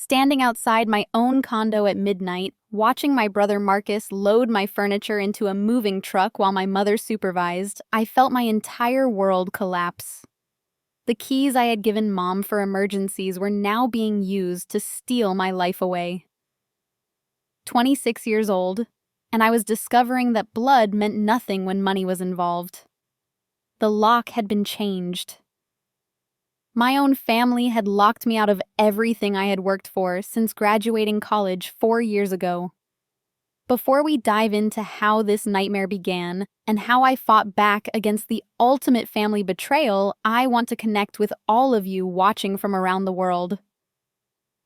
Standing outside my own condo at midnight, watching my brother Marcus load my furniture into a moving truck while my mother supervised, I felt my entire world collapse. The keys I had given Mom for emergencies were now being used to steal my life away. 26 years old, and I was discovering that blood meant nothing when money was involved. The lock had been changed. My own family had locked me out of everything I had worked for since graduating college 4 years ago. Before we dive into how this nightmare began and how I fought back against the ultimate family betrayal, I want to connect with all of you watching from around the world.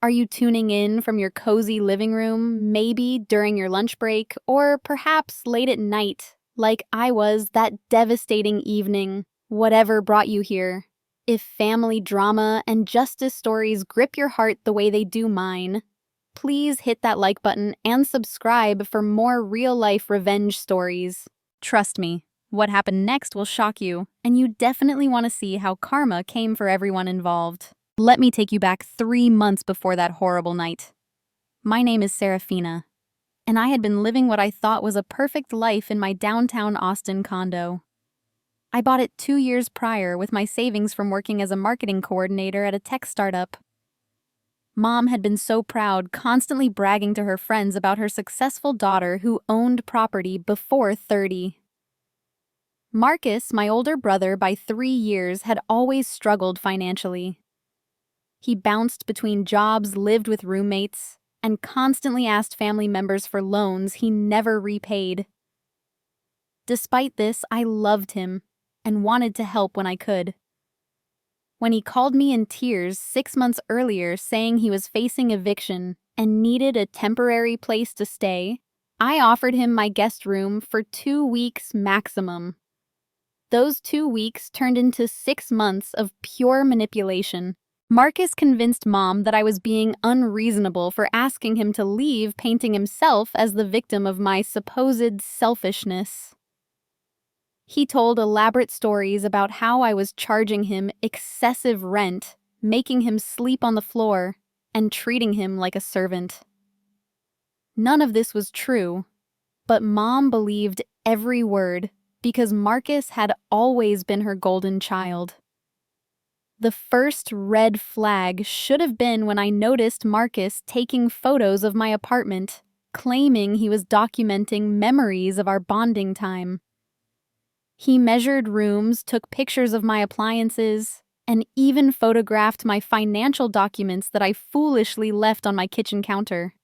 Are you tuning in from your cozy living room, maybe during your lunch break, or perhaps late at night, like I was that devastating evening? Whatever brought you here. If family drama and justice stories grip your heart the way they do mine, please hit that like button and subscribe for more real-life revenge stories. Trust me, what happened next will shock you, and you definitely want to see how karma came for everyone involved. Let me take you back 3 months before that horrible night. My name is Serafina, and I had been living what I thought was a perfect life in my downtown Austin condo. I bought it 2 years prior with my savings from working as a marketing coordinator at a tech startup. Mom had been so proud, constantly bragging to her friends about her successful daughter who owned property before 30. Marcus, my older brother by 3 years, had always struggled financially. He bounced between jobs, lived with roommates, and constantly asked family members for loans he never repaid. Despite this, I loved him and wanted to help when I could. When he called me in tears 6 months earlier saying he was facing eviction and needed a temporary place to stay, I offered him my guest room for 2 weeks maximum. Those 2 weeks turned into 6 months of pure manipulation. Marcus convinced Mom that I was being unreasonable for asking him to leave, painting himself as the victim of my supposed selfishness. He told elaborate stories about how I was charging him excessive rent, making him sleep on the floor, and treating him like a servant. None of this was true, but Mom believed every word because Marcus had always been her golden child. The first red flag should have been when I noticed Marcus taking photos of my apartment, claiming he was documenting memories of our bonding time. He measured rooms, took pictures of my appliances, and even photographed my financial documents that I foolishly left on my kitchen counter.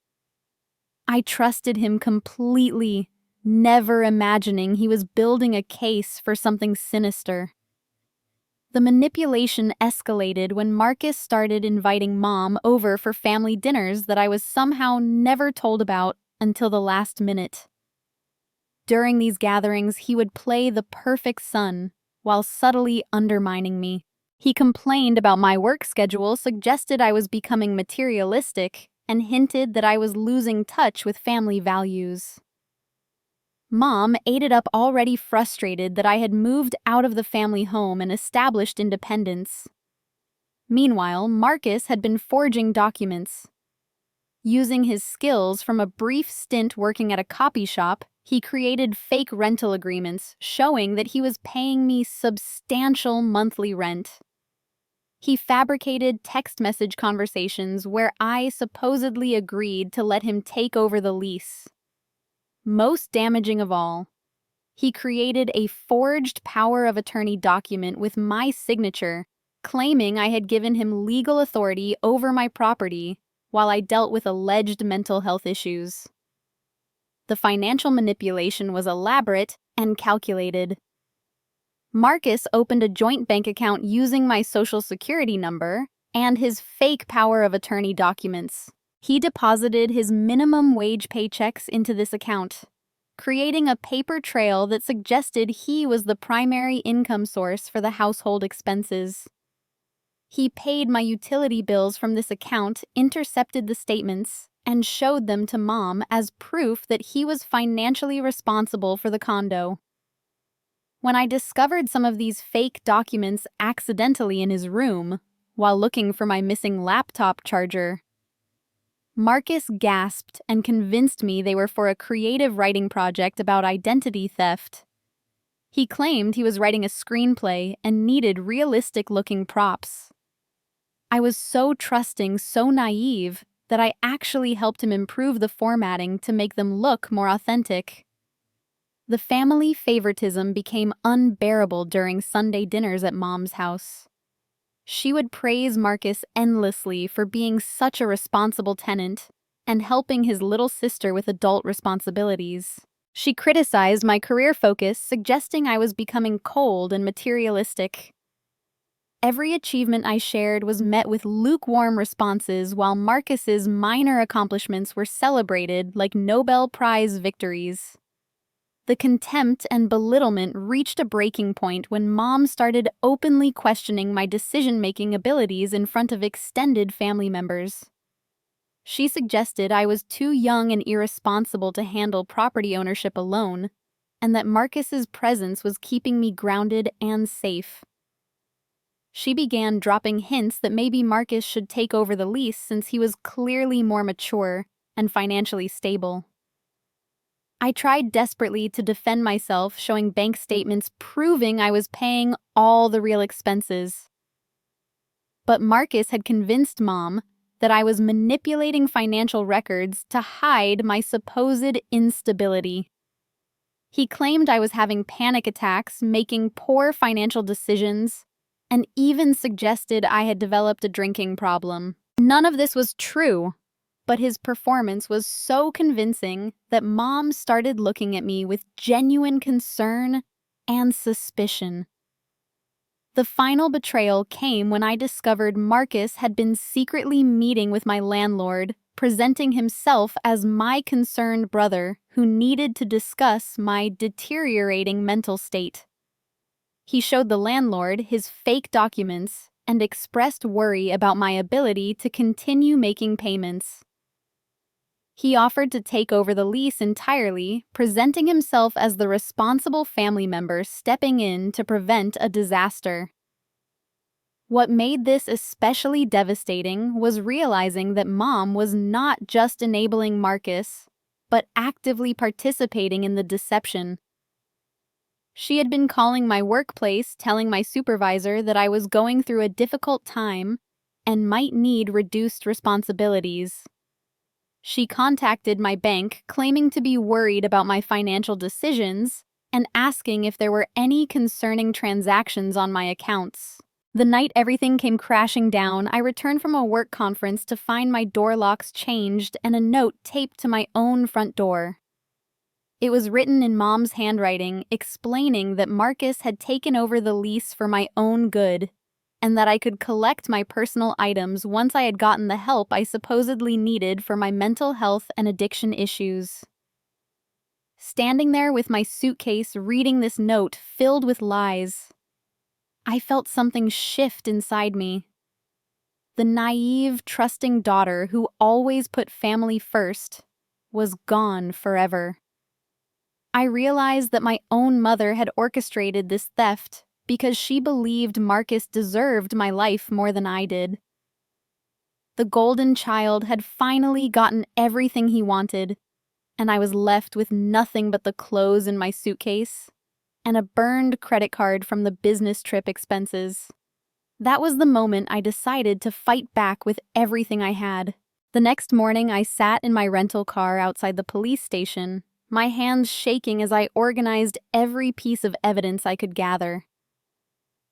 I trusted him completely, never imagining he was building a case for something sinister. The manipulation escalated when Marcus started inviting Mom over for family dinners that I was somehow never told about until the last minute. During these gatherings, he would play the perfect son while subtly undermining me. He complained about my work schedule, suggested I was becoming materialistic, and hinted that I was losing touch with family values. Mom ate it up, already frustrated that I had moved out of the family home and established independence. Meanwhile, Marcus had been forging documents. Using his skills from a brief stint working at a copy shop, he created fake rental agreements showing that he was paying me substantial monthly rent. He fabricated text message conversations where I supposedly agreed to let him take over the lease. Most damaging of all, he created a forged power of attorney document with my signature, claiming I had given him legal authority over my property while I dealt with alleged mental health issues. The financial manipulation was elaborate and calculated. Marcus opened a joint bank account using my social security number and his fake power of attorney documents. He deposited his minimum wage paychecks into this account, creating a paper trail that suggested he was the primary income source for the household expenses. He paid my utility bills from this account, intercepted the statements, and showed them to Mom as proof that he was financially responsible for the condo. When I discovered some of these fake documents accidentally in his room, while looking for my missing laptop charger, Marcus gasped and convinced me they were for a creative writing project about identity theft. He claimed he was writing a screenplay and needed realistic-looking props. I was so trusting, so naive, that I actually helped him improve the formatting to make them look more authentic. The family favoritism became unbearable during Sunday dinners at Mom's house. She would praise Marcus endlessly for being such a responsible tenant and helping his little sister with adult responsibilities. She criticized my career focus, suggesting I was becoming cold and materialistic. Every achievement I shared was met with lukewarm responses, while Marcus's minor accomplishments were celebrated like Nobel Prize victories. The contempt and belittlement reached a breaking point when Mom started openly questioning my decision-making abilities in front of extended family members. She suggested I was too young and irresponsible to handle property ownership alone, and that Marcus's presence was keeping me grounded and safe. She began dropping hints that maybe Marcus should take over the lease since he was clearly more mature and financially stable. I tried desperately to defend myself, showing bank statements proving I was paying all the real expenses. But Marcus had convinced Mom that I was manipulating financial records to hide my supposed instability. He claimed I was having panic attacks, making poor financial decisions, and even suggested I had developed a drinking problem. None of this was true, but his performance was so convincing that Mom started looking at me with genuine concern and suspicion. The final betrayal came when I discovered Marcus had been secretly meeting with my landlord, presenting himself as my concerned brother who needed to discuss my deteriorating mental state. He showed the landlord his fake documents and expressed worry about my ability to continue making payments. He offered to take over the lease entirely, presenting himself as the responsible family member stepping in to prevent a disaster. What made this especially devastating was realizing that Mom was not just enabling Marcus, but actively participating in the deception. She had been calling my workplace, telling my supervisor that I was going through a difficult time and might need reduced responsibilities. She contacted my bank, claiming to be worried about my financial decisions and asking if there were any concerning transactions on my accounts. The night everything came crashing down, I returned from a work conference to find my door locks changed and a note taped to my own front door. It was written in Mom's handwriting, explaining that Marcus had taken over the lease for my own good, and that I could collect my personal items once I had gotten the help I supposedly needed for my mental health and addiction issues. Standing there with my suitcase reading this note filled with lies, I felt something shift inside me. The naive, trusting daughter who always put family first was gone forever. I realized that my own mother had orchestrated this theft because she believed Marcus deserved my life more than I did. The golden child had finally gotten everything he wanted, and I was left with nothing but the clothes in my suitcase and a burned credit card from the business trip expenses. That was the moment I decided to fight back with everything I had. The next morning, I sat in my rental car outside the police station, my hands shaking as I organized every piece of evidence I could gather.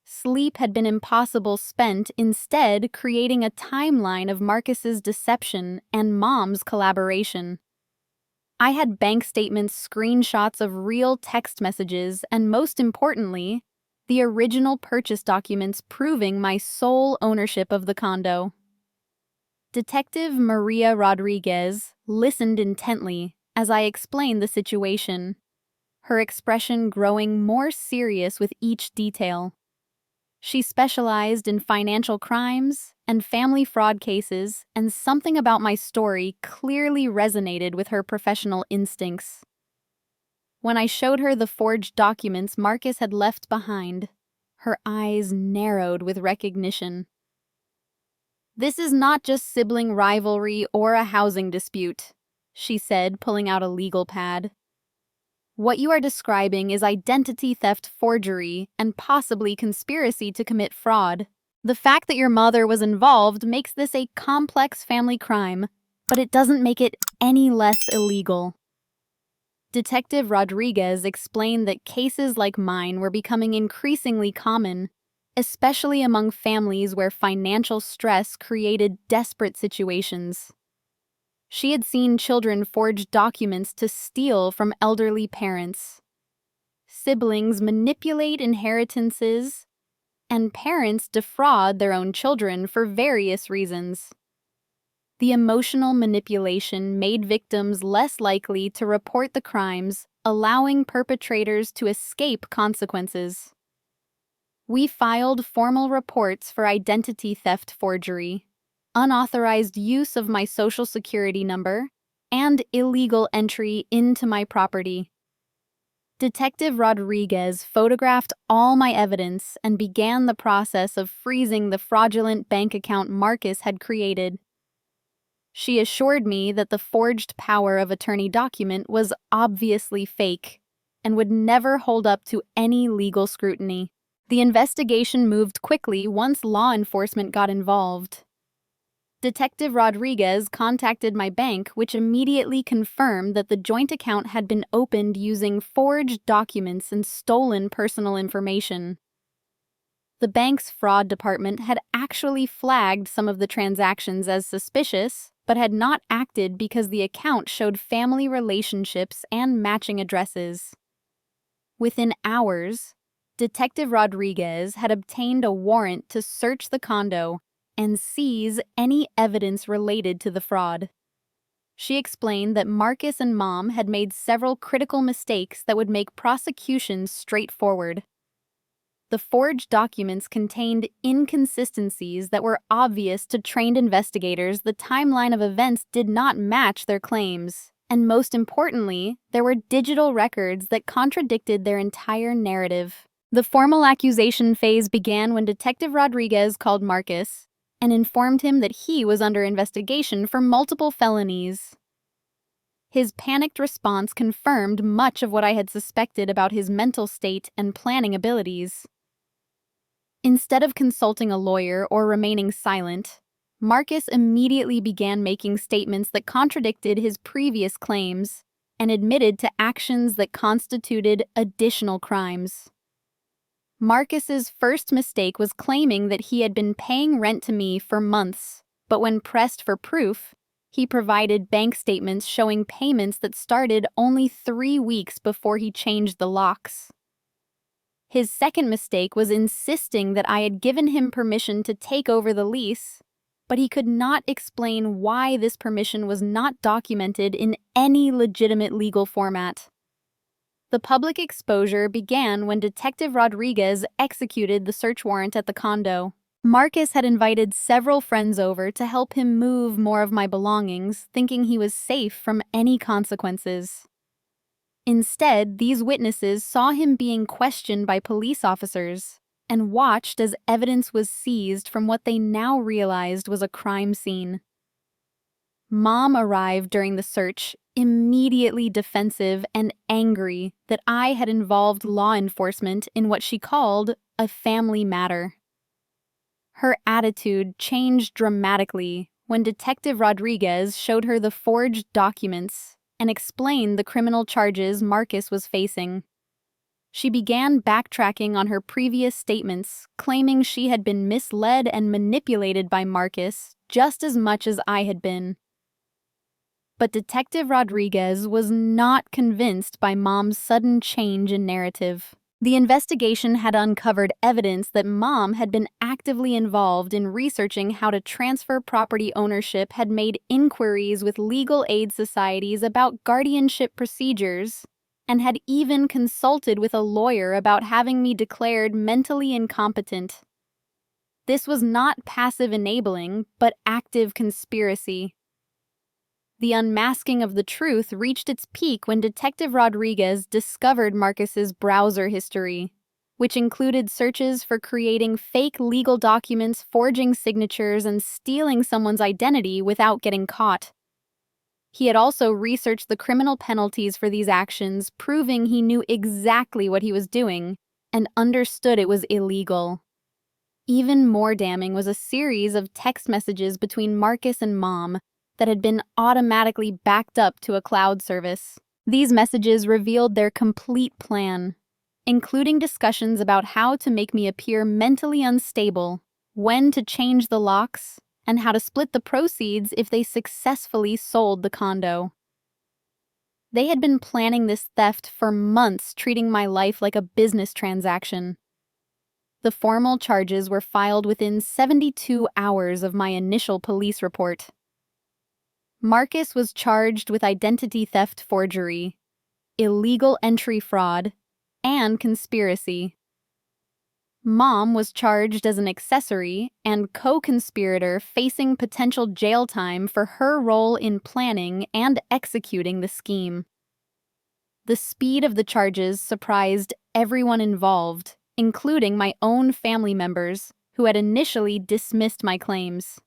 Sleep had been impossible, spent instead creating a timeline of Marcus's deception and Mom's collaboration. I had bank statements, screenshots of real text messages, and most importantly, the original purchase documents proving my sole ownership of the condo. Detective Maria Rodriguez listened intently as I explained the situation, her expression growing more serious with each detail. She specialized in financial crimes and family fraud cases, and something about my story clearly resonated with her professional instincts. When I showed her the forged documents Marcus had left behind, her eyes narrowed with recognition. "This is not just sibling rivalry or a housing dispute," she said, pulling out a legal pad. "What you are describing is identity theft forgery and possibly conspiracy to commit fraud. The fact that your mother was involved makes this a complex family crime, but it doesn't make it any less illegal." Detective Rodriguez explained that cases like mine were becoming increasingly common, especially among families where financial stress created desperate situations. She had seen children forge documents to steal from elderly parents. Siblings manipulate inheritances, and parents defraud their own children for various reasons. The emotional manipulation made victims less likely to report the crimes, allowing perpetrators to escape consequences. We filed formal reports for identity theft forgery, unauthorized use of my social security number, and illegal entry into my property. Detective Rodriguez photographed all my evidence and began the process of freezing the fraudulent bank account Marcus had created. She assured me that the forged power of attorney document was obviously fake and would never hold up to any legal scrutiny. The investigation moved quickly once law enforcement got involved. Detective Rodriguez contacted my bank, which immediately confirmed that the joint account had been opened using forged documents and stolen personal information. The bank's fraud department had actually flagged some of the transactions as suspicious, but had not acted because the account showed family relationships and matching addresses. Within hours, Detective Rodriguez had obtained a warrant to search the condo and seize any evidence related to the fraud. She explained that Marcus and Mom had made several critical mistakes that would make prosecution straightforward. The forged documents contained inconsistencies that were obvious to trained investigators. The timeline of events did not match their claims, and most importantly, there were digital records that contradicted their entire narrative. The formal accusation phase began when Detective Rodriguez called Marcus and informed him that he was under investigation for multiple felonies. His panicked response confirmed much of what I had suspected about his mental state and planning abilities. Instead of consulting a lawyer or remaining silent, Marcus immediately began making statements that contradicted his previous claims and admitted to actions that constituted additional crimes. Marcus's first mistake was claiming that he had been paying rent to me for months, but when pressed for proof, he provided bank statements showing payments that started only 3 weeks before he changed the locks. His second mistake was insisting that I had given him permission to take over the lease, but he could not explain why this permission was not documented in any legitimate legal format. The public exposure began when Detective Rodriguez executed the search warrant at the condo. Marcus had invited several friends over to help him move more of my belongings, thinking he was safe from any consequences. Instead, these witnesses saw him being questioned by police officers and watched as evidence was seized from what they now realized was a crime scene. Mom arrived during the search, immediately defensive and angry that I had involved law enforcement in what she called a family matter. Her attitude changed dramatically when Detective Rodriguez showed her the forged documents and explained the criminal charges Marcus was facing. She began backtracking on her previous statements, claiming she had been misled and manipulated by Marcus just as much as I had been. But Detective Rodriguez was not convinced by Mom's sudden change in narrative. The investigation had uncovered evidence that Mom had been actively involved in researching how to transfer property ownership, had made inquiries with legal aid societies about guardianship procedures, and had even consulted with a lawyer about having me declared mentally incompetent. This was not passive enabling, but active conspiracy. The unmasking of the truth reached its peak when Detective Rodriguez discovered Marcus's browser history, which included searches for creating fake legal documents, forging signatures, and stealing someone's identity without getting caught. He had also researched the criminal penalties for these actions, proving he knew exactly what he was doing and understood it was illegal. Even more damning was a series of text messages between Marcus and Mom that had been automatically backed up to a cloud service. These messages revealed their complete plan, including discussions about how to make me appear mentally unstable, when to change the locks, and how to split the proceeds if they successfully sold the condo. They had been planning this theft for months, treating my life like a business transaction. The formal charges were filed within 72 hours of my initial police report. Marcus was charged with identity theft forgery, illegal entry fraud, and conspiracy. Mom was charged as an accessory and co-conspirator, facing potential jail time for her role in planning and executing the scheme. The speed of the charges surprised everyone involved, including my own family members, who had initially dismissed my claims.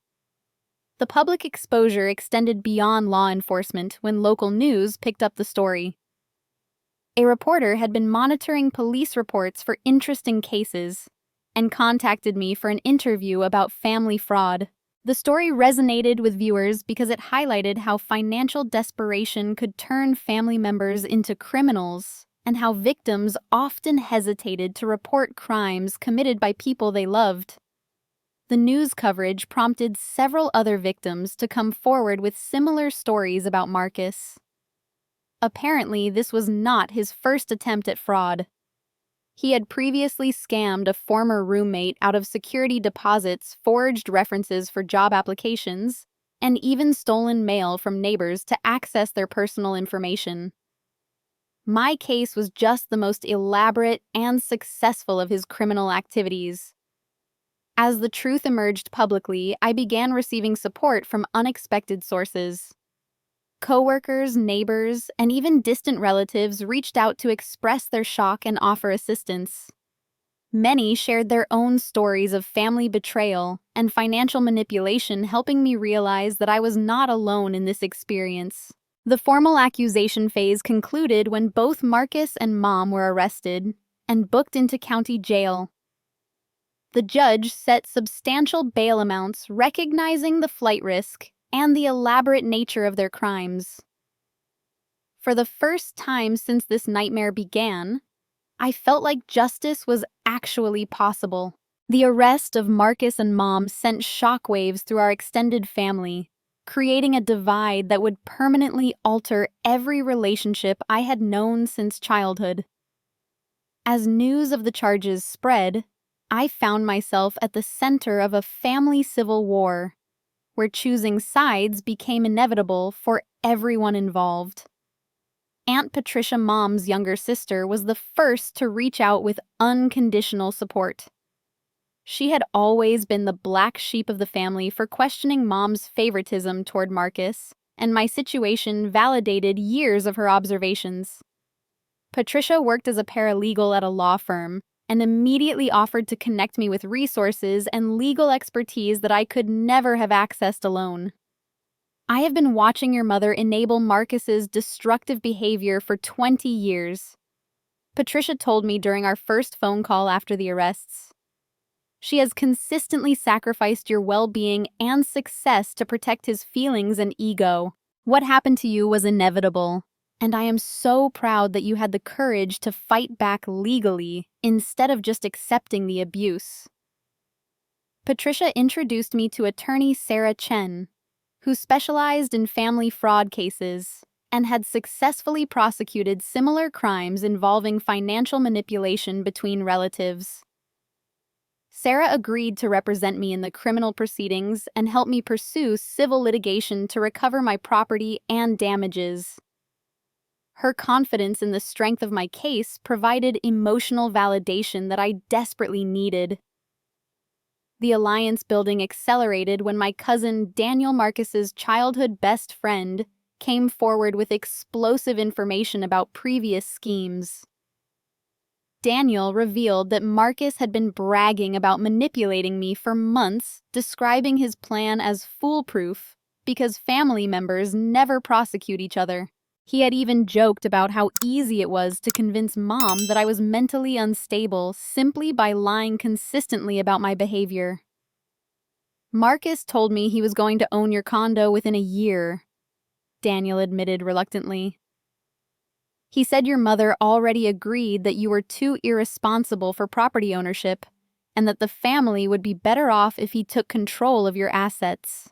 The public exposure extended beyond law enforcement when local news picked up the story. A reporter had been monitoring police reports for interesting cases and contacted me for an interview about family fraud. The story resonated with viewers because it highlighted how financial desperation could turn family members into criminals and how victims often hesitated to report crimes committed by people they loved. The news coverage prompted several other victims to come forward with similar stories about Marcus. Apparently, this was not his first attempt at fraud. He had previously scammed a former roommate out of security deposits, forged references for job applications, and even stolen mail from neighbors to access their personal information. My case was just the most elaborate and successful of his criminal activities. As the truth emerged publicly, I began receiving support from unexpected sources. Coworkers, neighbors, and even distant relatives reached out to express their shock and offer assistance. Many shared their own stories of family betrayal and financial manipulation, helping me realize that I was not alone in this experience. The formal accusation phase concluded when both Marcus and Mom were arrested and booked into county jail. The judge set substantial bail amounts, recognizing the flight risk and the elaborate nature of their crimes. For the first time since this nightmare began, I felt like justice was actually possible. The arrest of Marcus and Mom sent shockwaves through our extended family, creating a divide that would permanently alter every relationship I had known since childhood. As news of the charges spread, I found myself at the center of a family civil war, where choosing sides became inevitable for everyone involved. Aunt Patricia, Mom's younger sister, was the first to reach out with unconditional support. She had always been the black sheep of the family for questioning Mom's favoritism toward Marcus, and my situation validated years of her observations. Patricia worked as a paralegal at a law firm and immediately offered to connect me with resources and legal expertise that I could never have accessed alone. I have been watching your mother enable Marcus's destructive behavior for 20 years. Patricia told me during our first phone call after the arrests. She has consistently sacrificed your well-being and success to protect his feelings and ego. What happened to you was inevitable, and I am so proud that you had the courage to fight back legally instead of just accepting the abuse. Patricia introduced me to attorney Sarah Chen, who specialized in family fraud cases and had successfully prosecuted similar crimes involving financial manipulation between relatives. Sarah agreed to represent me in the criminal proceedings and help me pursue civil litigation to recover my property and damages. Her confidence in the strength of my case provided emotional validation that I desperately needed. The alliance building accelerated when my cousin Daniel Marcus's childhood best friend came forward with explosive information about previous schemes. Daniel revealed that Marcus had been bragging about manipulating me for months, describing his plan as foolproof because family members never prosecute each other. He had even joked about how easy it was to convince Mom that I was mentally unstable simply by lying consistently about my behavior. Marcus told me he was going to own your condo within a year, Daniel admitted reluctantly. He said your mother already agreed that you were too irresponsible for property ownership and that the family would be better off if he took control of your assets.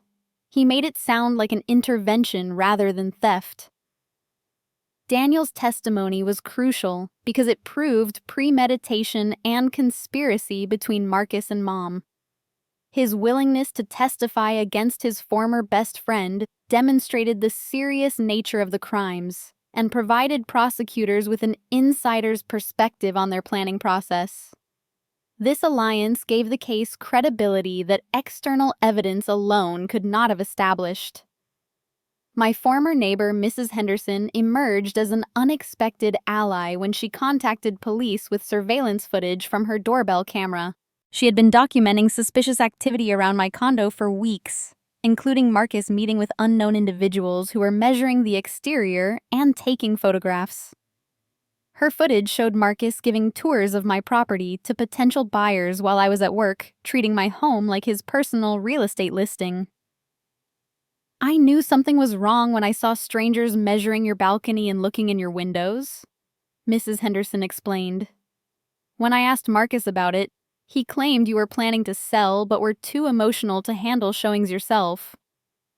He made it sound like an intervention rather than theft. Daniel's testimony was crucial because it proved premeditation and conspiracy between Marcus and Mom. His willingness to testify against his former best friend demonstrated the serious nature of the crimes and provided prosecutors with an insider's perspective on their planning process. This alliance gave the case credibility that external evidence alone could not have established. My former neighbor, Mrs. Henderson, emerged as an unexpected ally when she contacted police with surveillance footage from her doorbell camera. She had been documenting suspicious activity around my condo for weeks, including Marcus meeting with unknown individuals who were measuring the exterior and taking photographs. Her footage showed Marcus giving tours of my property to potential buyers while I was at work, treating my home like his personal real estate listing. I knew something was wrong when I saw strangers measuring your balcony and looking in your windows, Mrs. Henderson explained. When I asked Marcus about it, he claimed you were planning to sell but were too emotional to handle showings yourself.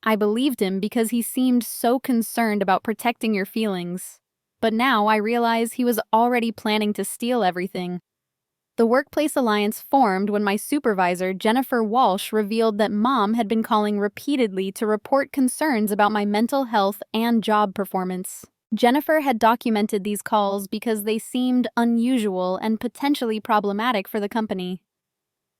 I believed him because he seemed so concerned about protecting your feelings. But now I realize he was already planning to steal everything. The workplace alliance formed when my supervisor, Jennifer Walsh, revealed that Mom had been calling repeatedly to report concerns about my mental health and job performance. Jennifer had documented these calls because they seemed unusual and potentially problematic for the company.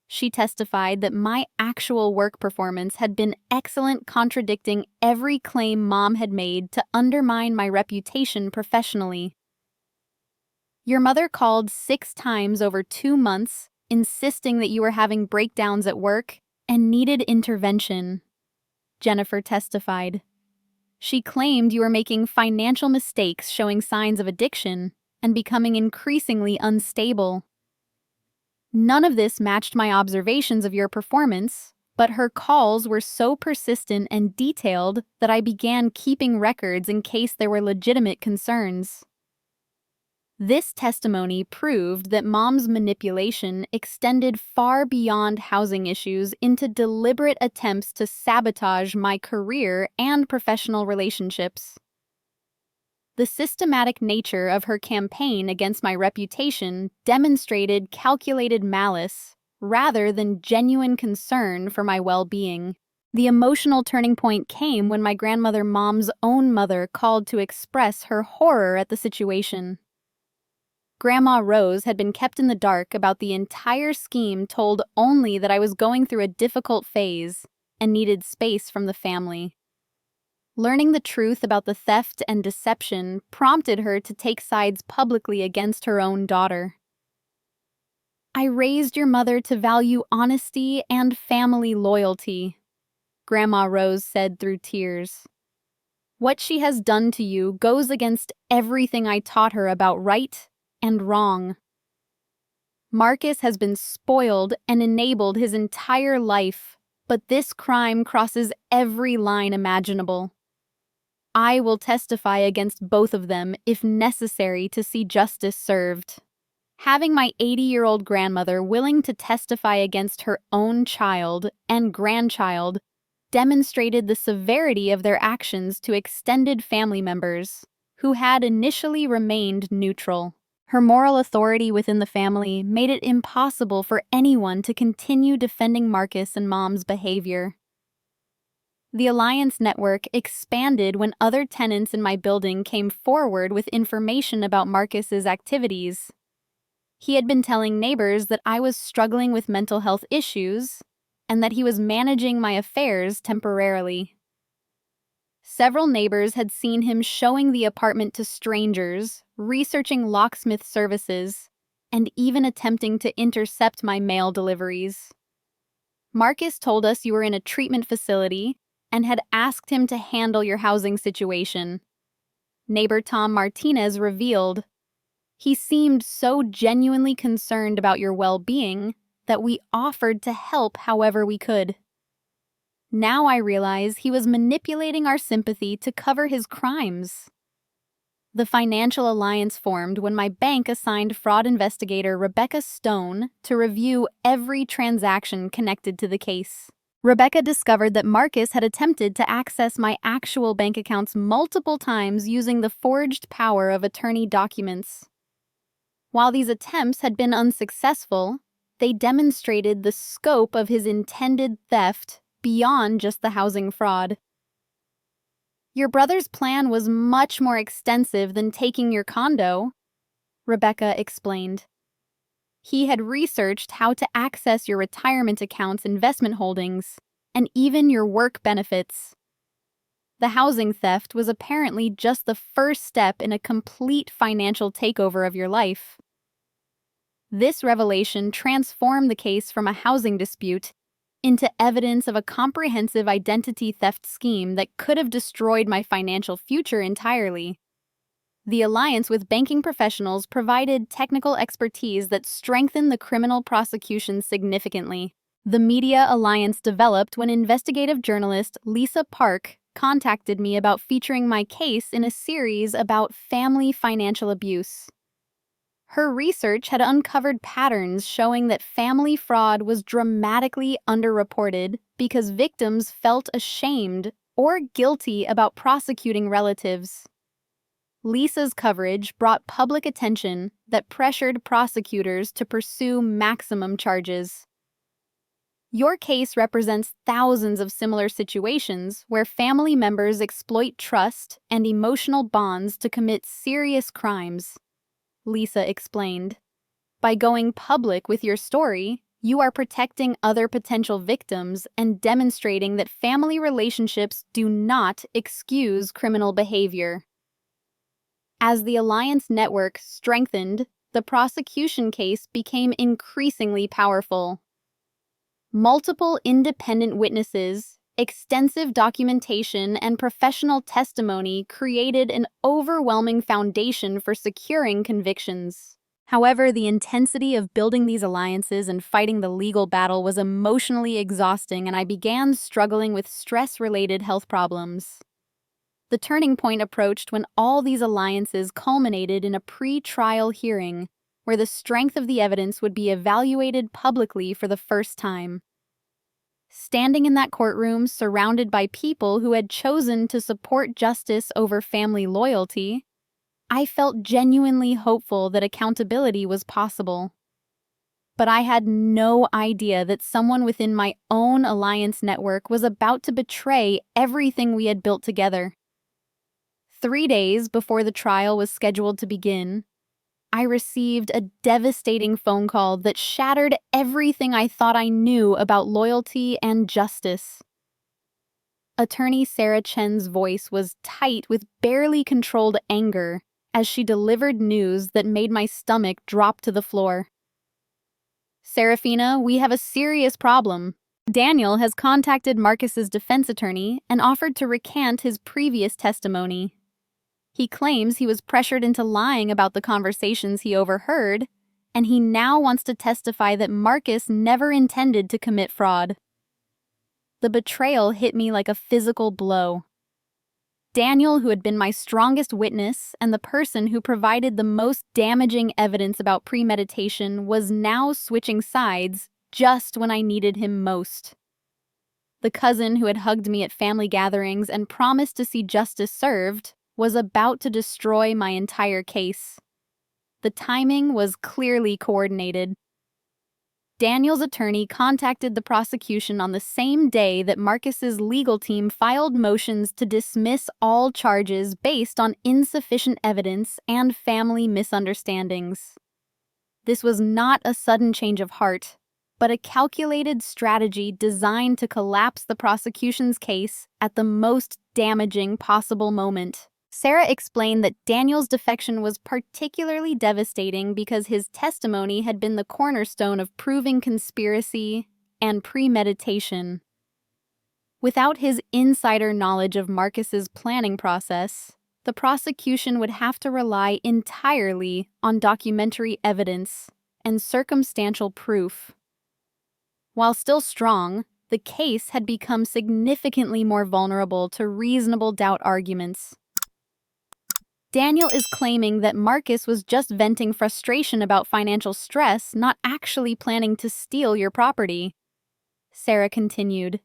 She testified that my actual work performance had been excellent, contradicting every claim Mom had made to undermine my reputation professionally. Your mother called 6 times over 2 months, insisting that you were having breakdowns at work and needed intervention, Jennifer testified. She claimed you were making financial mistakes, showing signs of addiction, and becoming increasingly unstable. None of this matched my observations of your performance, but her calls were so persistent and detailed that I began keeping records in case there were legitimate concerns. This testimony proved that Mom's manipulation extended far beyond housing issues into deliberate attempts to sabotage my career and professional relationships. The systematic nature of her campaign against my reputation demonstrated calculated malice rather than genuine concern for my well-being. The emotional turning point came when my grandmother Mom's own mother called to express her horror at the situation. Grandma Rose had been kept in the dark about the entire scheme, told only that I was going through a difficult phase and needed space from the family. Learning the truth about the theft and deception prompted her to take sides publicly against her own daughter. I raised your mother to value honesty and family loyalty, Grandma Rose said through tears. What she has done to you goes against everything I taught her about right and wrong. Marcus has been spoiled and enabled his entire life, but this crime crosses every line imaginable. I will testify against both of them if necessary to see justice served. Having my 80-year-old grandmother willing to testify against her own child and grandchild demonstrated the severity of their actions to extended family members who had initially remained neutral. Her moral authority within the family made it impossible for anyone to continue defending Marcus and Mom's behavior. The Alliance network expanded when other tenants in my building came forward with information about Marcus's activities. He had been telling neighbors that I was struggling with mental health issues and that he was managing my affairs temporarily. Several neighbors had seen him showing the apartment to strangers, researching locksmith services, and even attempting to intercept my mail deliveries. Marcus told us you were in a treatment facility and had asked him to handle your housing situation. Neighbor Tom Martinez revealed, he seemed so genuinely concerned about your well-being that we offered to help however we could. Now I realize he was manipulating our sympathy to cover his crimes. The financial alliance formed when my bank assigned fraud investigator Rebecca Stone to review every transaction connected to the case. Rebecca discovered that Marcus had attempted to access my actual bank accounts multiple times using the forged power of attorney documents. While these attempts had been unsuccessful, they demonstrated the scope of his intended theft beyond just the housing fraud. Your brother's plan was much more extensive than taking your condo, Rebecca explained. He had researched how to access your retirement account's investment holdings and even your work benefits. The housing theft was apparently just the first step in a complete financial takeover of your life. This revelation transformed the case from a housing dispute into evidence of a comprehensive identity theft scheme that could have destroyed my financial future entirely. The alliance with banking professionals provided technical expertise that strengthened the criminal prosecution significantly. The media alliance developed when investigative journalist Lisa Park contacted me about featuring my case in a series about family financial abuse. Her research had uncovered patterns showing that family fraud was dramatically underreported because victims felt ashamed or guilty about prosecuting relatives. Lisa's coverage brought public attention that pressured prosecutors to pursue maximum charges. Your case represents thousands of similar situations where family members exploit trust and emotional bonds to commit serious crimes, Lisa explained. By going public with your story, you are protecting other potential victims and demonstrating that family relationships do not excuse criminal behavior. As the alliance network strengthened, the prosecution case became increasingly powerful. Multiple independent witnesses, extensive documentation, and professional testimony created an overwhelming foundation for securing convictions. However, the intensity of building these alliances and fighting the legal battle was emotionally exhausting, and I began struggling with stress-related health problems. The turning point approached when all these alliances culminated in a pre-trial hearing, where the strength of the evidence would be evaluated publicly for the first time. Standing in that courtroom, surrounded by people who had chosen to support justice over family loyalty, I felt genuinely hopeful that accountability was possible. But I had no idea that someone within my own alliance network was about to betray everything we had built together. 3 days before the trial was scheduled to begin, I received a devastating phone call that shattered everything I thought I knew about loyalty and justice. Attorney Sarah Chen's voice was tight with barely controlled anger as she delivered news that made my stomach drop to the floor. Serafina, we have a serious problem. Daniel has contacted Marcus's defense attorney and offered to recant his previous testimony. He claims he was pressured into lying about the conversations he overheard, and he now wants to testify that Marcus never intended to commit fraud. The betrayal hit me like a physical blow. Daniel, who had been my strongest witness and the person who provided the most damaging evidence about premeditation, was now switching sides just when I needed him most. The cousin who had hugged me at family gatherings and promised to see justice served was about to destroy my entire case. The timing was clearly coordinated. Daniel's attorney contacted the prosecution on the same day that Marcus's legal team filed motions to dismiss all charges based on insufficient evidence and family misunderstandings. This was not a sudden change of heart, but a calculated strategy designed to collapse the prosecution's case at the most damaging possible moment. Sarah explained that Daniel's defection was particularly devastating because his testimony had been the cornerstone of proving conspiracy and premeditation. Without his insider knowledge of Marcus's planning process, the prosecution would have to rely entirely on documentary evidence and circumstantial proof. While still strong, the case had become significantly more vulnerable to reasonable doubt arguments. Daniel is claiming that Marcus was just venting frustration about financial stress, not actually planning to steal your property. Sarah continued.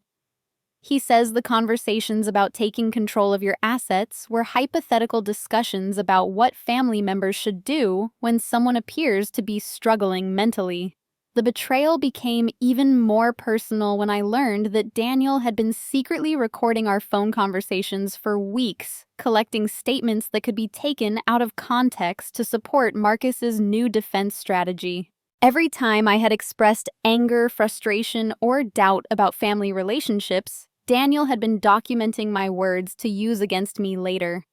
He says the conversations about taking control of your assets were hypothetical discussions about what family members should do when someone appears to be struggling mentally. The betrayal became even more personal when I learned that Daniel had been secretly recording our phone conversations for weeks, collecting statements that could be taken out of context to support Marcus's new defense strategy. Every time I had expressed anger, frustration, or doubt about family relationships, Daniel had been documenting my words to use against me later.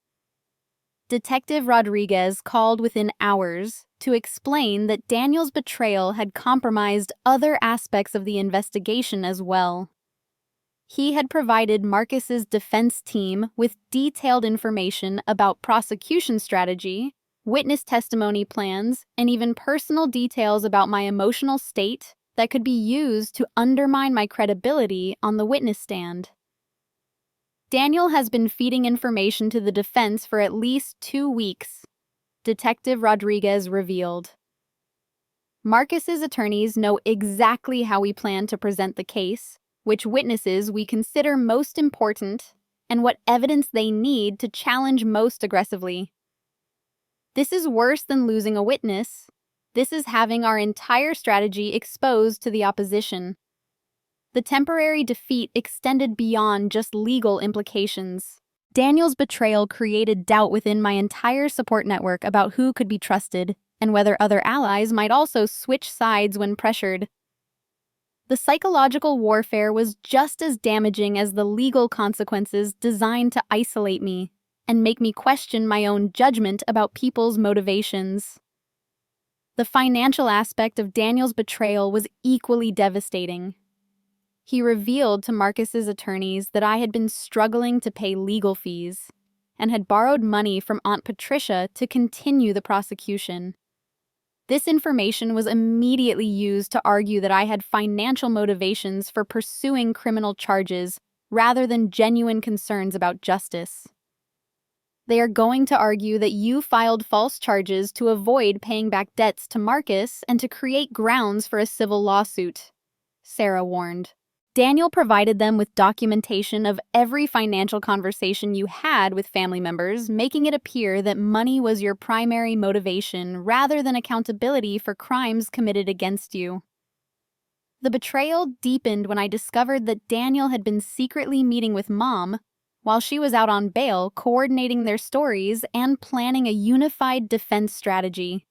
Detective Rodriguez called within hours to explain that Daniel's betrayal had compromised other aspects of the investigation as well. He had provided Marcus's defense team with detailed information about prosecution strategy, witness testimony plans, and even personal details about my emotional state that could be used to undermine my credibility on the witness stand. Daniel has been feeding information to the defense for at least 2 weeks, Detective Rodriguez revealed. Marcus's attorneys know exactly how we plan to present the case, which witnesses we consider most important, and what evidence they need to challenge most aggressively. This is worse than losing a witness. This is having our entire strategy exposed to the opposition. The temporary defeat extended beyond just legal implications. Daniel's betrayal created doubt within my entire support network about who could be trusted and whether other allies might also switch sides when pressured. The psychological warfare was just as damaging as the legal consequences designed to isolate me and make me question my own judgment about people's motivations. The financial aspect of Daniel's betrayal was equally devastating. He revealed to Marcus's attorneys that I had been struggling to pay legal fees and had borrowed money from Aunt Patricia to continue the prosecution. This information was immediately used to argue that I had financial motivations for pursuing criminal charges rather than genuine concerns about justice. They are going to argue that you filed false charges to avoid paying back debts to Marcus and to create grounds for a civil lawsuit, Sarah warned. Daniel provided them with documentation of every financial conversation you had with family members, making it appear that money was your primary motivation rather than accountability for crimes committed against you. The betrayal deepened when I discovered that Daniel had been secretly meeting with Mom while she was out on bail, coordinating their stories and planning a unified defense strategy.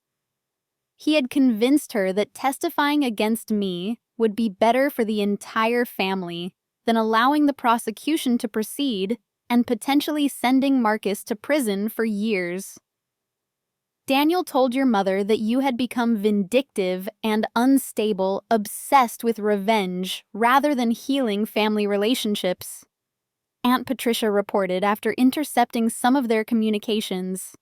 He had convinced her that testifying against me would be better for the entire family than allowing the prosecution to proceed and potentially sending Marcus to prison for years. Daniel told your mother that you had become vindictive and unstable, obsessed with revenge rather than healing family relationships, Aunt Patricia reported after intercepting some of their communications.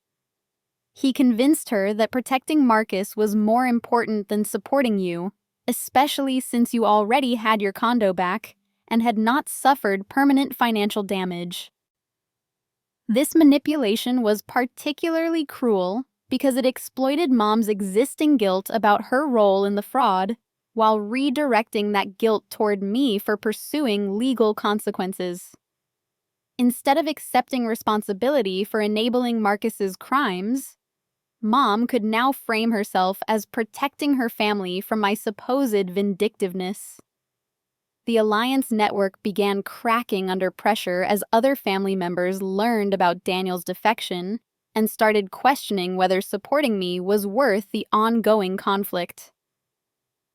He convinced her that protecting Marcus was more important than supporting you, especially since you already had your condo back and had not suffered permanent financial damage. This manipulation was particularly cruel because it exploited Mom's existing guilt about her role in the fraud while redirecting that guilt toward me for pursuing legal consequences. Instead of accepting responsibility for enabling Marcus's crimes, Mom could now frame herself as protecting her family from my supposed vindictiveness. The alliance network began cracking under pressure as other family members learned about Daniel's defection and started questioning whether supporting me was worth the ongoing conflict.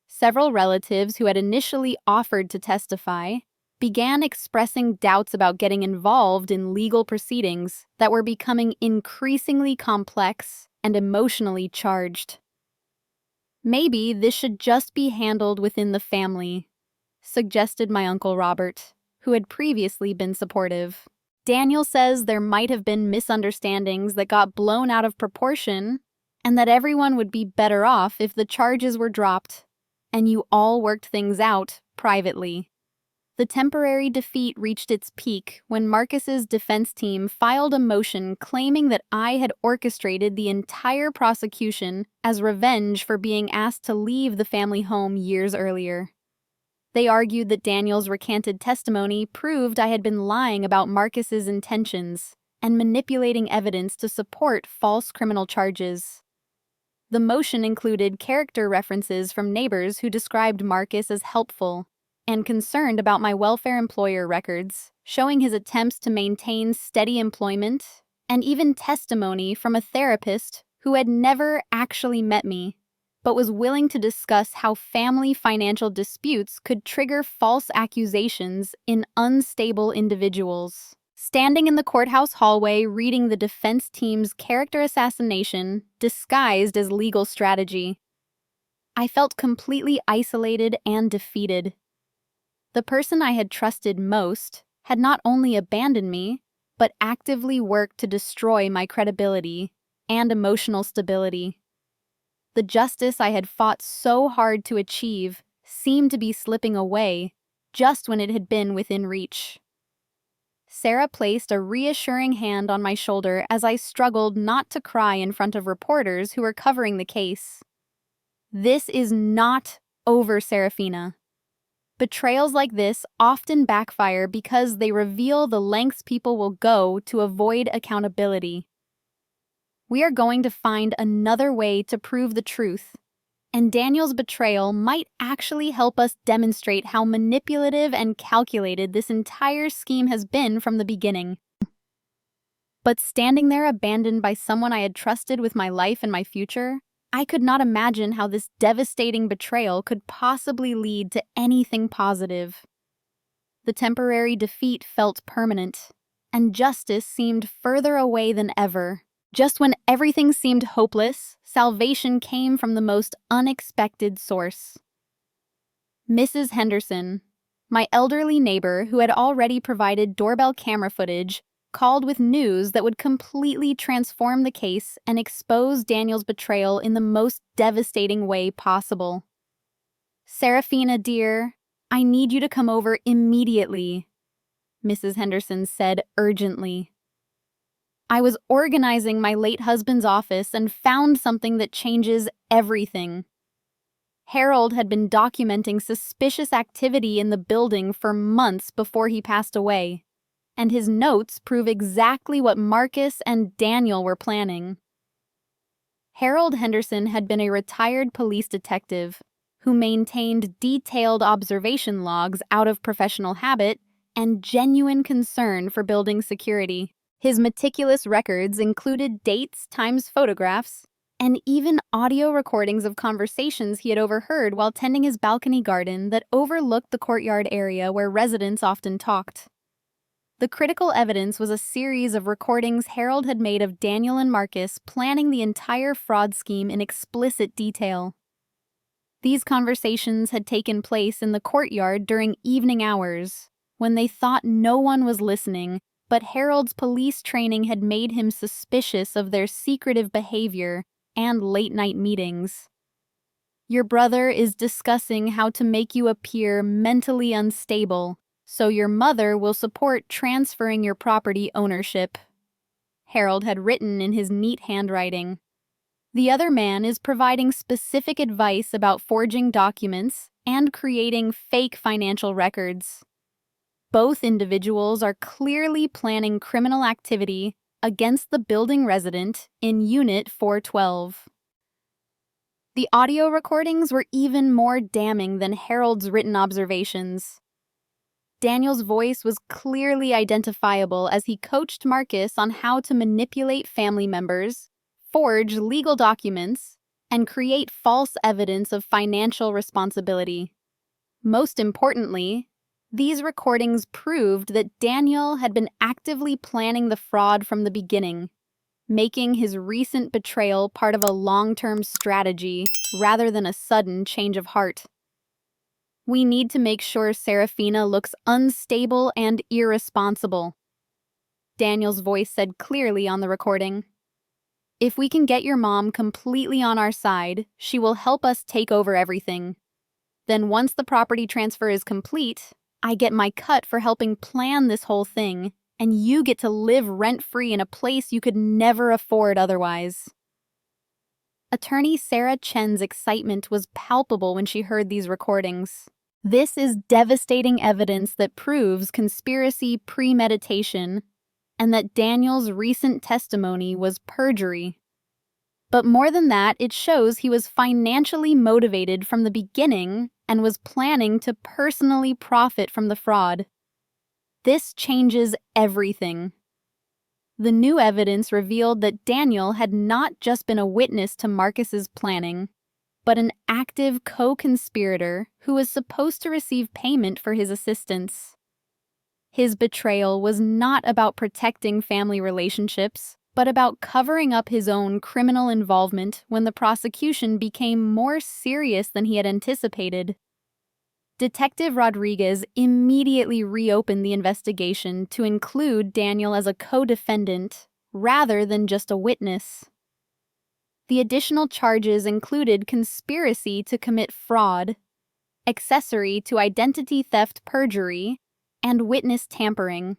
Several relatives who had initially offered to testify began expressing doubts about getting involved in legal proceedings that were becoming increasingly complex and emotionally charged. Maybe this should just be handled within the family, suggested my Uncle Robert, who had previously been supportive. Daniel says there might have been misunderstandings that got blown out of proportion, and that everyone would be better off if the charges were dropped, and you all worked things out privately. The temporary defeat reached its peak when Marcus's defense team filed a motion claiming that I had orchestrated the entire prosecution as revenge for being asked to leave the family home years earlier. They argued that Daniel's recanted testimony proved I had been lying about Marcus's intentions and manipulating evidence to support false criminal charges. The motion included character references from neighbors who described Marcus as helpful and concerned about my welfare employer records, showing his attempts to maintain steady employment, and even testimony from a therapist who had never actually met me, but was willing to discuss how family financial disputes could trigger false accusations in unstable individuals. Standing in the courthouse hallway reading the defense team's character assassination disguised as legal strategy, I felt completely isolated and defeated. The person I had trusted most had not only abandoned me, but actively worked to destroy my credibility and emotional stability. The justice I had fought so hard to achieve seemed to be slipping away just when it had been within reach. Sarah placed a reassuring hand on my shoulder as I struggled not to cry in front of reporters who were covering the case. This is not over, Serafina. Betrayals like this often backfire because they reveal the lengths people will go to avoid accountability. We are going to find another way to prove the truth, and Daniel's betrayal might actually help us demonstrate how manipulative and calculated this entire scheme has been from the beginning. But standing there abandoned by someone I had trusted with my life and my future, I could not imagine how this devastating betrayal could possibly lead to anything positive. The temporary defeat felt permanent, and justice seemed further away than ever. Just when everything seemed hopeless, salvation came from the most unexpected source. Mrs. Henderson, my elderly neighbor who had already provided doorbell camera footage, called with news that would completely transform the case and expose Daniel's betrayal in the most devastating way possible. "Serafina, dear, I need you to come over immediately," Mrs. Henderson said urgently. "I was organizing my late husband's office and found something that changes everything." Harold had been documenting suspicious activity in the building for months before he passed away, and his notes prove exactly what Marcus and Daniel were planning. Harold Henderson had been a retired police detective who maintained detailed observation logs out of professional habit and genuine concern for building security. His meticulous records included dates times photographs, and even audio recordings of conversations he had overheard while tending his balcony garden that overlooked the courtyard area where residents often talked. The critical evidence was a series of recordings Harold had made of Daniel and Marcus planning the entire fraud scheme in explicit detail. These conversations had taken place in the courtyard during evening hours, when they thought no one was listening, but Harold's police training had made him suspicious of their secretive behavior and late-night meetings. "Your brother is discussing how to make you appear mentally unstable, so your mother will support transferring your property ownership," Harold had written in his neat handwriting. "The other man is providing specific advice about forging documents and creating fake financial records. Both individuals are clearly planning criminal activity against the building resident in Unit 412. The audio recordings were even more damning than Harold's written observations. Daniel's voice was clearly identifiable as he coached Marcus on how to manipulate family members, forge legal documents, and create false evidence of financial responsibility. Most importantly, These recordings proved that Daniel had been actively planning the fraud from the beginning, making his recent betrayal part of a long-term strategy rather than a sudden change of heart. We need to make sure Serafina looks unstable and irresponsible, Daniel's voice said clearly on the recording. If we can get your mom completely on our side, she will help us take over everything. Then once the property transfer is complete, I get my cut for helping plan this whole thing, and you get to live rent-free in a place you could never afford otherwise. Attorney Sarah Chen's excitement was palpable when she heard these recordings. This is devastating evidence that proves conspiracy premeditation and that Daniel's recent testimony was perjury. But more than that, it shows he was financially motivated from the beginning and was planning to personally profit from the fraud. This changes everything. The new evidence revealed that Daniel had not just been a witness to Marcus's planning, but an active co-conspirator who was supposed to receive payment for his assistance. His betrayal was not about protecting family relationships, but about covering up his own criminal involvement when the prosecution became more serious than he had anticipated. Detective Rodriguez immediately reopened the investigation to include Daniel as a co-defendant rather than just a witness. The additional charges included conspiracy to commit fraud, accessory to identity theft perjury, and witness tampering.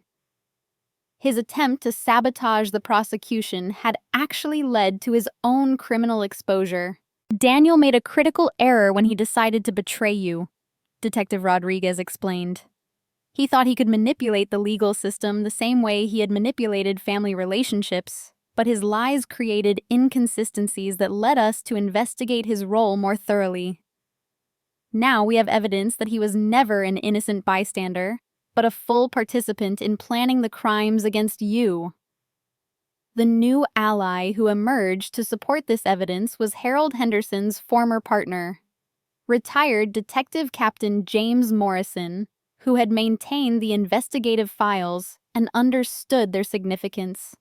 His attempt to sabotage the prosecution had actually led to his own criminal exposure. Daniel made a critical error when he decided to betray you, Detective Rodriguez explained. He thought he could manipulate the legal system the same way he had manipulated family relationships, but his lies created inconsistencies that led us to investigate his role more thoroughly. Now we have evidence that he was never an innocent bystander, but a full participant in planning the crimes against you. The new ally who emerged to support this evidence was Harold Henderson's former partner, retired Detective Captain James Morrison, who had maintained the investigative files and understood their significance.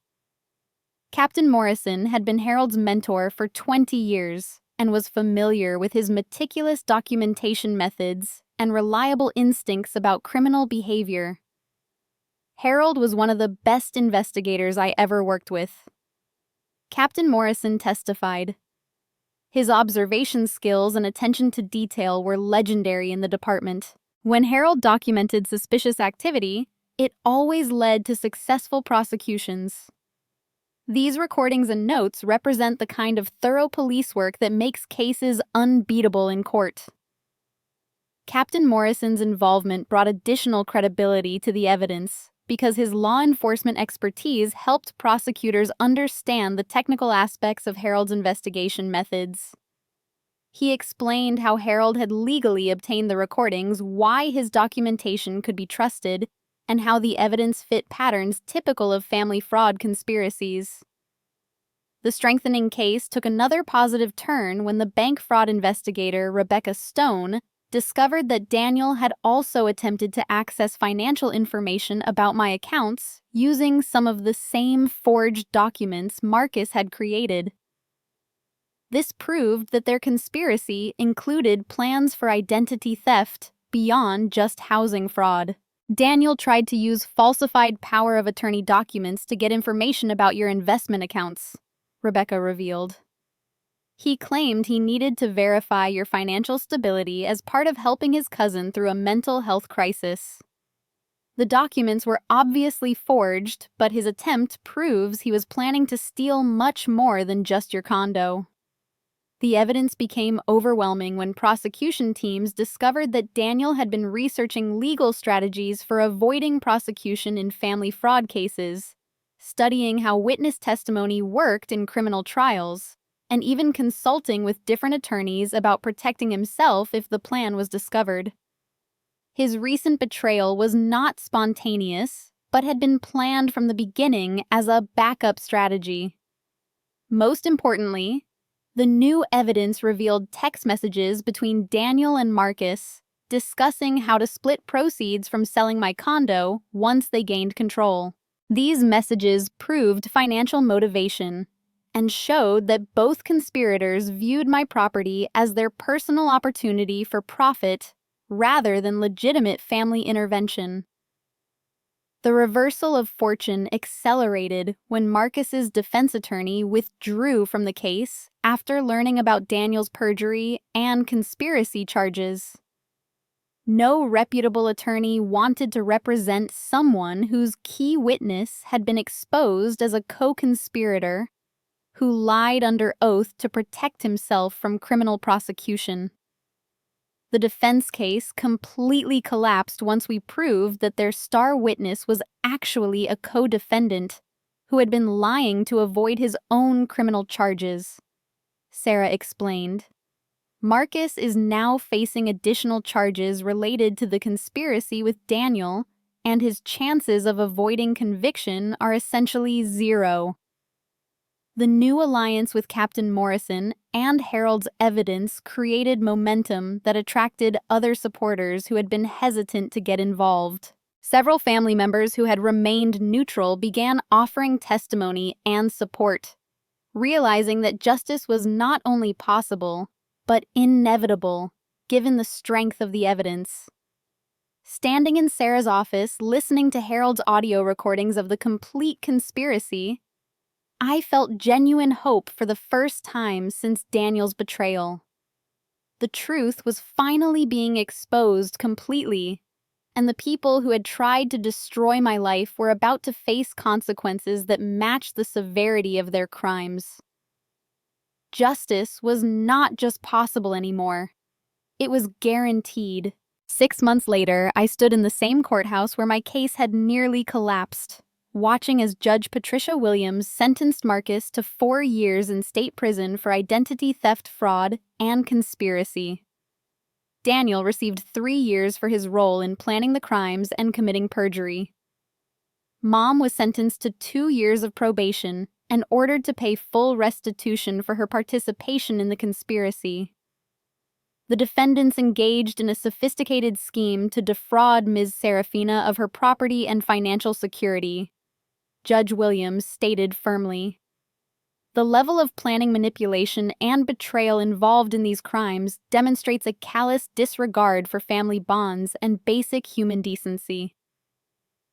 Captain Morrison had been Harold's mentor for 20 years and was familiar with his meticulous documentation methods and reliable instincts about criminal behavior. Harold was one of the best investigators I ever worked with. Captain Morrison testified. His observation skills and attention to detail were legendary in the department. When Harold documented suspicious activity, it always led to successful prosecutions. These recordings and notes represent the kind of thorough police work that makes cases unbeatable in court. Captain Morrison's involvement brought additional credibility to the evidence because his law enforcement expertise helped prosecutors understand the technical aspects of Harold's investigation methods. He explained how Harold had legally obtained the recordings, why his documentation could be trusted, and how the evidence fit patterns typical of family fraud conspiracies. The strengthening case took another positive turn when the bank fraud investigator, Rebecca Stone, discovered that Daniel had also attempted to access financial information about my accounts using some of the same forged documents Marcus had created. This proved that their conspiracy included plans for identity theft beyond just housing fraud. Daniel tried to use falsified power of attorney documents to get information about your investment accounts, Rebecca revealed. He claimed he needed to verify your financial stability as part of helping his cousin through a mental health crisis. The documents were obviously forged, but his attempt proves he was planning to steal much more than just your condo. The evidence became overwhelming when prosecution teams discovered that Daniel had been researching legal strategies for avoiding prosecution in family fraud cases, studying how witness testimony worked in criminal trials, and even consulting with different attorneys about protecting himself if the plan was discovered. His recent betrayal was not spontaneous, but had been planned from the beginning as a backup strategy. Most importantly, the new evidence revealed text messages between Daniel and Marcus, discussing how to split proceeds from selling my condo once they gained control. These messages proved financial motivation and showed that both conspirators viewed my property as their personal opportunity for profit rather than legitimate family intervention. The reversal of fortune accelerated when Marcus's defense attorney withdrew from the case after learning about Daniel's perjury and conspiracy charges. No reputable attorney wanted to represent someone whose key witness had been exposed as a co-conspirator who lied under oath to protect himself from criminal prosecution. The defense case completely collapsed once we proved that their star witness was actually a co-defendant who had been lying to avoid his own criminal charges. Sarah explained. Marcus is now facing additional charges related to the conspiracy with Daniel, and his chances of avoiding conviction are essentially zero. The new alliance with Captain Morrison and Harold's evidence created momentum that attracted other supporters who had been hesitant to get involved. Several family members who had remained neutral began offering testimony and support, realizing that justice was not only possible, but inevitable, given the strength of the evidence. Standing in Sarah's office, listening to Harold's audio recordings of the complete conspiracy, I felt genuine hope for the first time since Daniel's betrayal. The truth was finally being exposed completely, and the people who had tried to destroy my life were about to face consequences that matched the severity of their crimes. Justice was not just possible anymore. It was guaranteed. 6 months later, I stood in the same courthouse where my case had nearly collapsed, watching as Judge Patricia Williams sentenced Marcus to 4 years in state prison for identity theft fraud and conspiracy. Daniel received 3 years for his role in planning the crimes and committing perjury. Mom was sentenced to 2 years of probation and ordered to pay full restitution for her participation in the conspiracy. The defendants engaged in a sophisticated scheme to defraud Ms. Serafina of her property and financial security, Judge Williams stated firmly. The level of planning manipulation and betrayal involved in these crimes demonstrates a callous disregard for family bonds and basic human decency.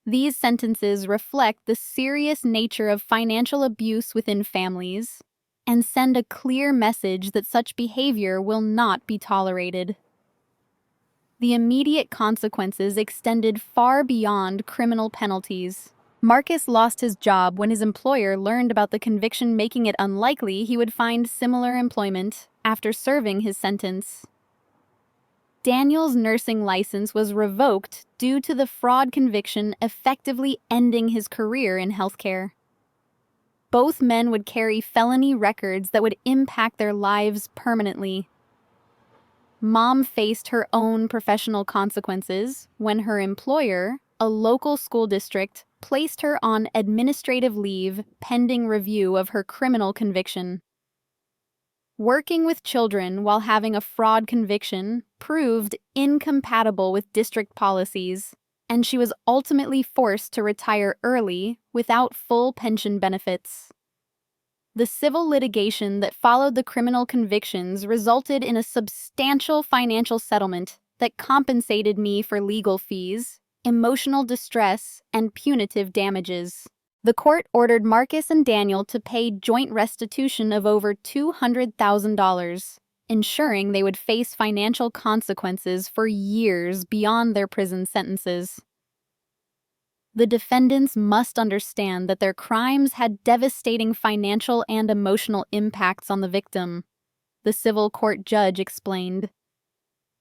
These sentences reflect the serious nature of financial abuse within families and send a clear message that such behavior will not be tolerated. The immediate consequences extended far beyond criminal penalties. Marcus lost his job when his employer learned about the conviction, making it unlikely he would find similar employment after serving his sentence. Daniel's nursing license was revoked due to the fraud conviction, effectively ending his career in healthcare. Both men would carry felony records that would impact their lives permanently. Mom faced her own professional consequences when her employer, a local school district, placed her on administrative leave pending review of her criminal conviction. Working with children while having a fraud conviction proved incompatible with district policies, and she was ultimately forced to retire early without full pension benefits. The civil litigation that followed the criminal convictions resulted in a substantial financial settlement that compensated me for legal fees, emotional distress, and punitive damages. The court ordered Marcus and Daniel to pay joint restitution of over $200,000, ensuring they would face financial consequences for years beyond their prison sentences. The defendants must understand that their crimes had devastating financial and emotional impacts on the victim, the civil court judge explained.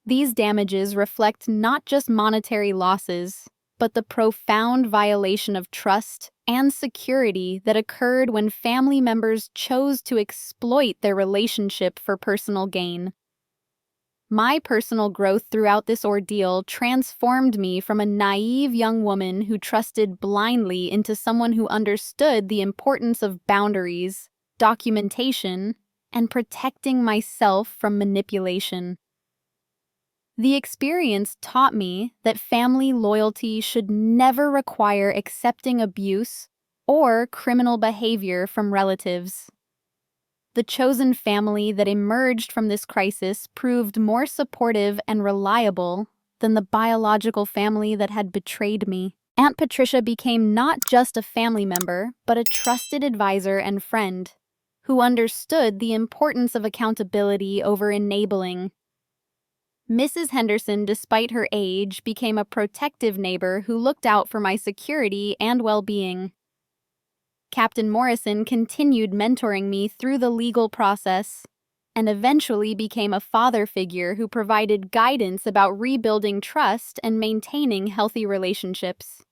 These damages reflect not just monetary losses, but the profound violation of trust and security that occurred when family members chose to exploit their relationship for personal gain. My personal growth throughout this ordeal transformed me from a naive young woman who trusted blindly into someone who understood the importance of boundaries, documentation, and protecting myself from manipulation. The experience taught me that family loyalty should never require accepting abuse or criminal behavior from relatives. The chosen family that emerged from this crisis proved more supportive and reliable than the biological family that had betrayed me. Aunt Patricia became not just a family member, but a trusted advisor and friend who understood the importance of accountability over enabling. Mrs. Henderson, despite her age, became a protective neighbor who looked out for my security and well-being. Captain Morrison continued mentoring me through the legal process and eventually became a father figure who provided guidance about rebuilding trust and maintaining healthy relationships.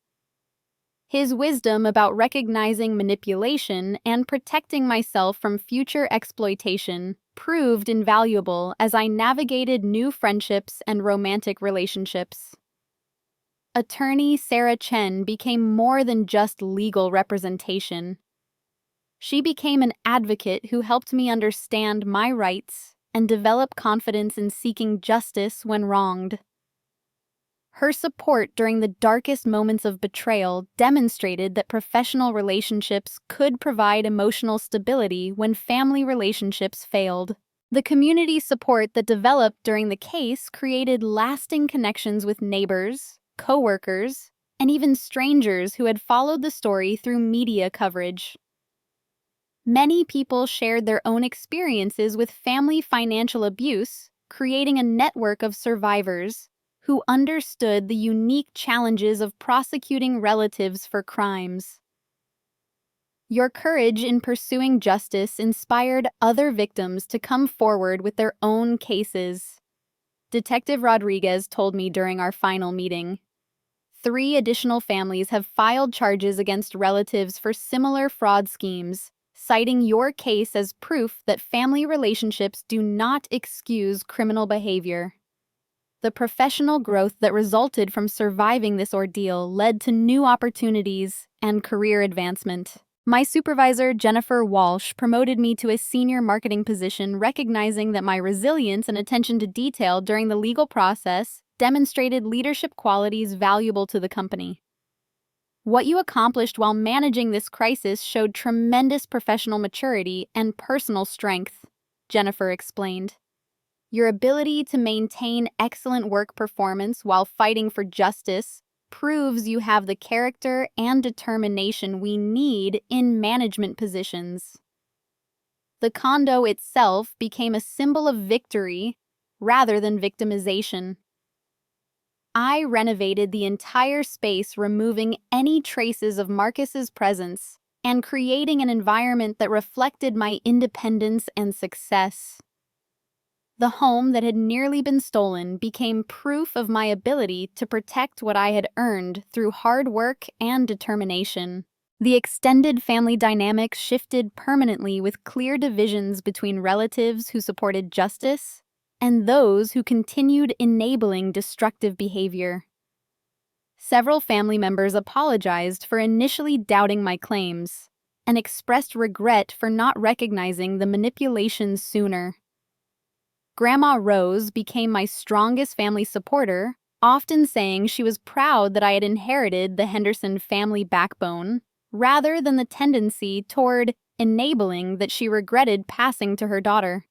His wisdom about recognizing manipulation and protecting myself from future exploitation proved invaluable as I navigated new friendships and romantic relationships. Attorney Sarah Chen became more than just legal representation. She became an advocate who helped me understand my rights and develop confidence in seeking justice when wronged. Her support during the darkest moments of betrayal demonstrated that professional relationships could provide emotional stability when family relationships failed. The community support that developed during the case created lasting connections with neighbors, coworkers, and even strangers who had followed the story through media coverage. Many people shared their own experiences with family financial abuse, creating a network of survivors who understood the unique challenges of prosecuting relatives for crimes. Your courage in pursuing justice inspired other victims to come forward with their own cases. Detective Rodriguez told me during our final meeting. 3 additional families have filed charges against relatives for similar fraud schemes, citing your case as proof that family relationships do not excuse criminal behavior. The professional growth that resulted from surviving this ordeal led to new opportunities and career advancement. My supervisor, Jennifer Walsh, promoted me to a senior marketing position, recognizing that my resilience and attention to detail during the legal process demonstrated leadership qualities valuable to the company. What you accomplished while managing this crisis showed tremendous professional maturity and personal strength, Jennifer explained. Your ability to maintain excellent work performance while fighting for justice proves you have the character and determination we need in management positions. The condo itself became a symbol of victory rather than victimization. I renovated the entire space, removing any traces of Marcus's presence and creating an environment that reflected my independence and success. The home that had nearly been stolen became proof of my ability to protect what I had earned through hard work and determination. The extended family dynamic shifted permanently with clear divisions between relatives who supported justice and those who continued enabling destructive behavior. Several family members apologized for initially doubting my claims and expressed regret for not recognizing the manipulation sooner. Grandma Rose became my strongest family supporter, often saying she was proud that I had inherited the Henderson family backbone, rather than the tendency toward enabling that she regretted passing to her daughter.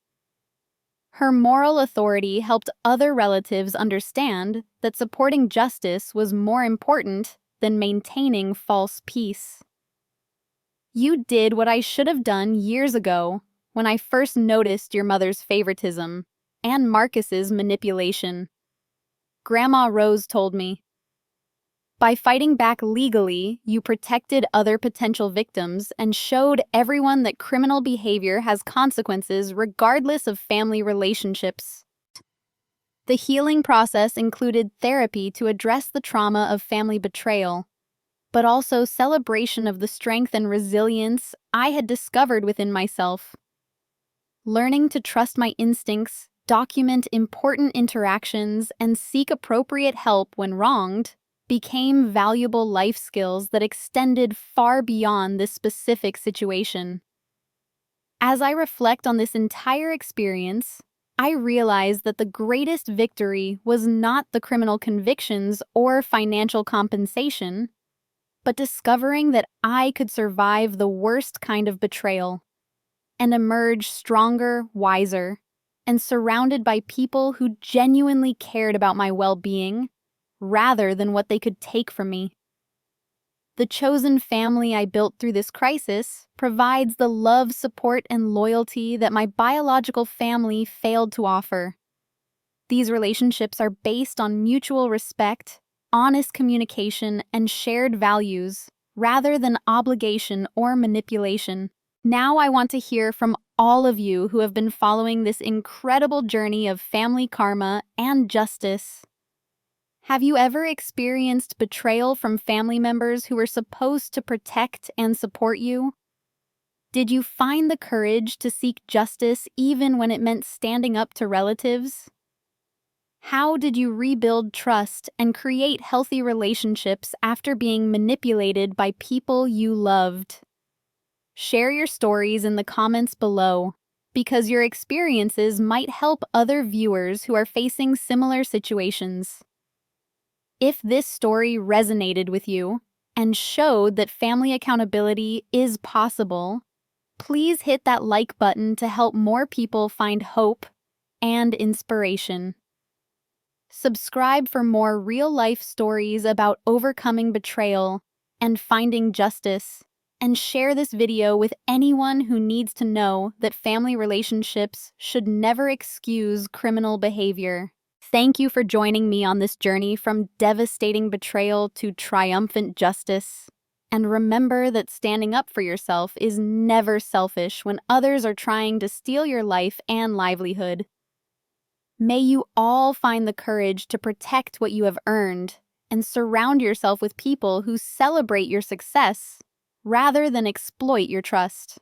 Her moral authority helped other relatives understand that supporting justice was more important than maintaining false peace. You did what I should have done years ago when I first noticed your mother's favoritism and Marcus's manipulation, Grandma Rose told me. By fighting back legally, you protected other potential victims and showed everyone that criminal behavior has consequences regardless of family relationships. The healing process included therapy to address the trauma of family betrayal, but also celebration of the strength and resilience I had discovered within myself. Learning to trust my instincts, document important interactions, and seek appropriate help when wronged became valuable life skills that extended far beyond this specific situation. As I reflect on this entire experience, I realized that the greatest victory was not the criminal convictions or financial compensation, but discovering that I could survive the worst kind of betrayal and emerge stronger, wiser, and surrounded by people who genuinely cared about my well-being rather than what they could take from me. The chosen family I built through this crisis provides the love, support, and loyalty that my biological family failed to offer. These relationships are based on mutual respect, honest communication, and shared values, rather than obligation or manipulation. Now I want to hear from all of you who have been following this incredible journey of family karma and justice. Have you ever experienced betrayal from family members who were supposed to protect and support you? Did you find the courage to seek justice even when it meant standing up to relatives? How did you rebuild trust and create healthy relationships after being manipulated by people you loved? Share your stories in the comments below, because your experiences might help other viewers who are facing similar situations. If this story resonated with you and showed that family accountability is possible, please hit that like button to help more people find hope and inspiration. Subscribe for more real-life stories about overcoming betrayal and finding justice, and share this video with anyone who needs to know that family relationships should never excuse criminal behavior. Thank you for joining me on this journey from devastating betrayal to triumphant justice. And remember that standing up for yourself is never selfish when others are trying to steal your life and livelihood. May you all find the courage to protect what you have earned and surround yourself with people who celebrate your success rather than exploit your trust.